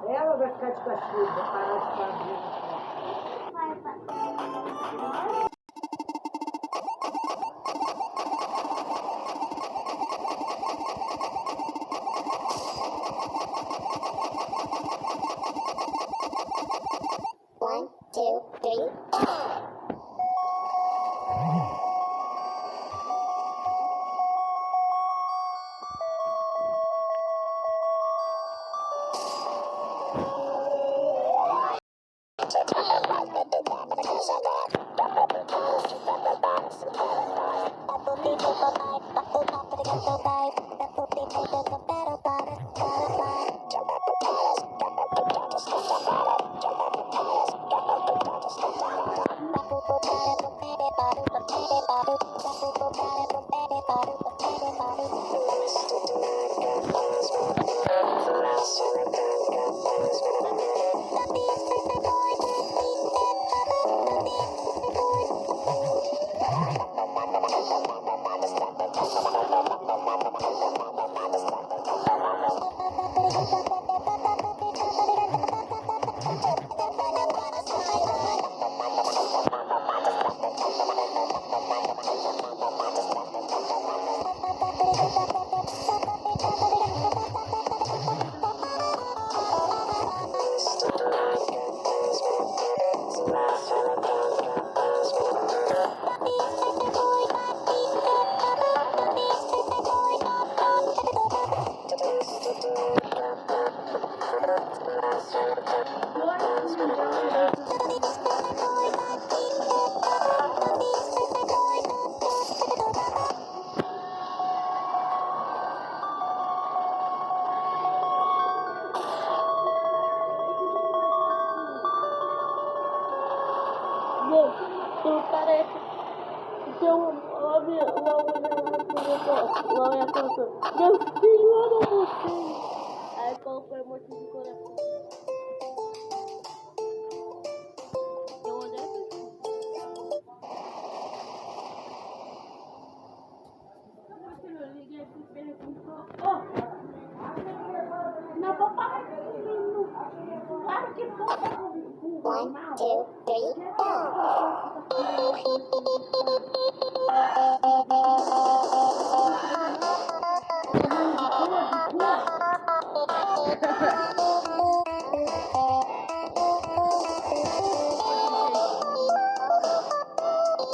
Ela vai ficar de castigo, vai parar de fazer. One, two, three. Tudo careca. Então, a minha meu filho, eu não gostei. Aí colocou emoji de coração. Eu odeio isso. Eu liguei pro perguntou. Não vou parar de menino. Claro que pode. 1, 2, 3,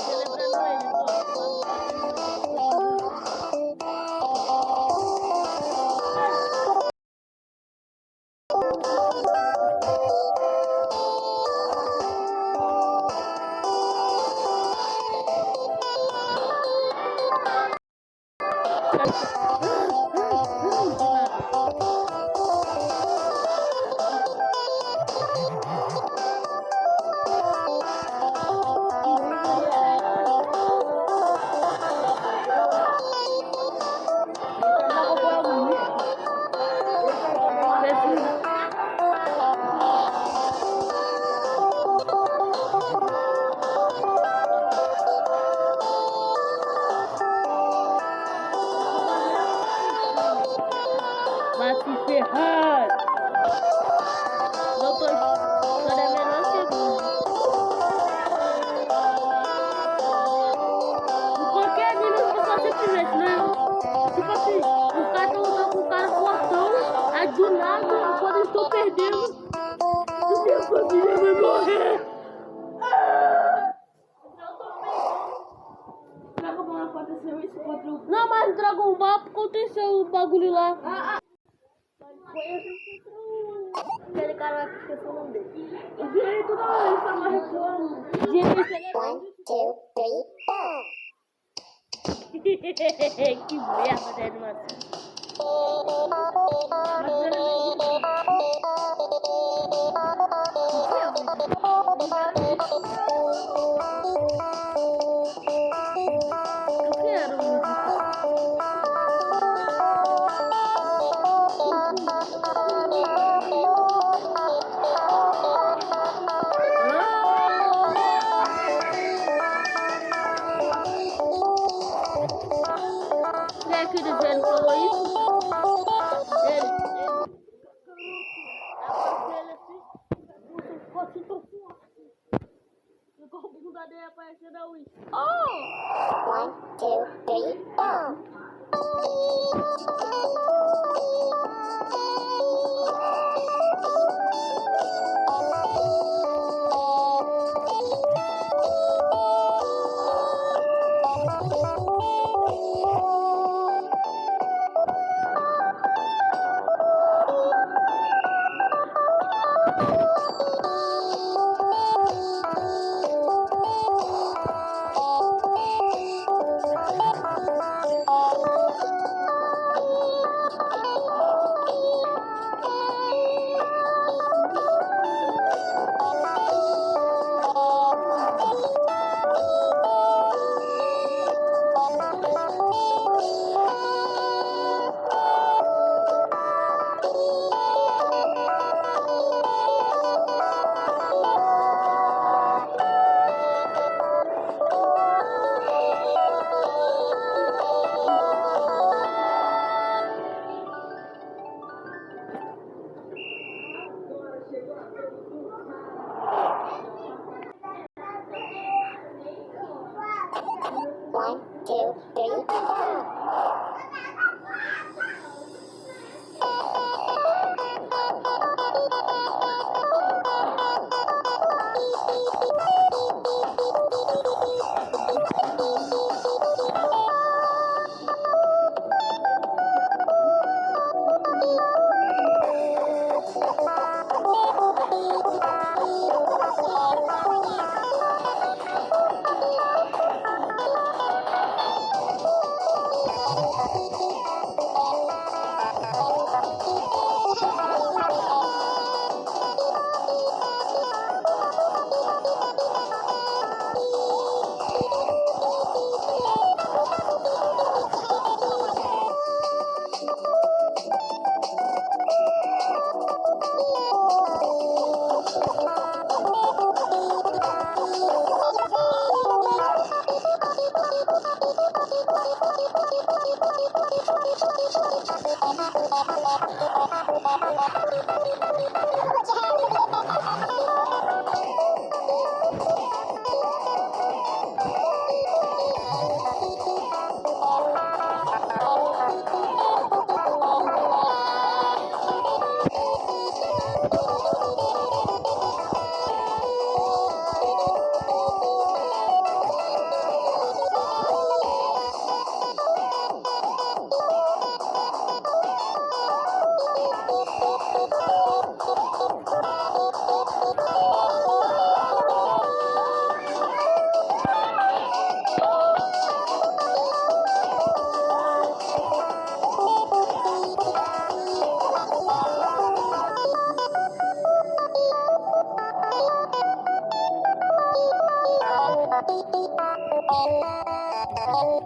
Celebrando ele, se ferrar. Não tô. Só da menor segundo. Em qualquer anime as pessoas simplesmente, né? Tipo assim, os caras estão lutando com um cara fortão, aí do nada, quando eles estão perdendo, minha família vai morrer. Dragon Ball aconteceu isso contra o... Não, mas Dragon Ball aconteceu o bagulho lá. Foi aquele cara lá que esqueceu o nome dele. O direito toda hora, ele tá mais recuando. One, two, three, four. Que merda de animação. Mas era eu quero quem é que ele falou isso? Ele ficou com bunda dele aparecendo a Wii. Oh! One, two, three, four. One, two, three, four.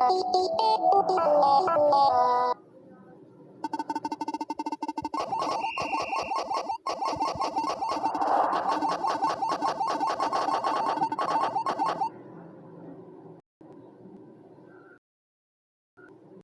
Thank you.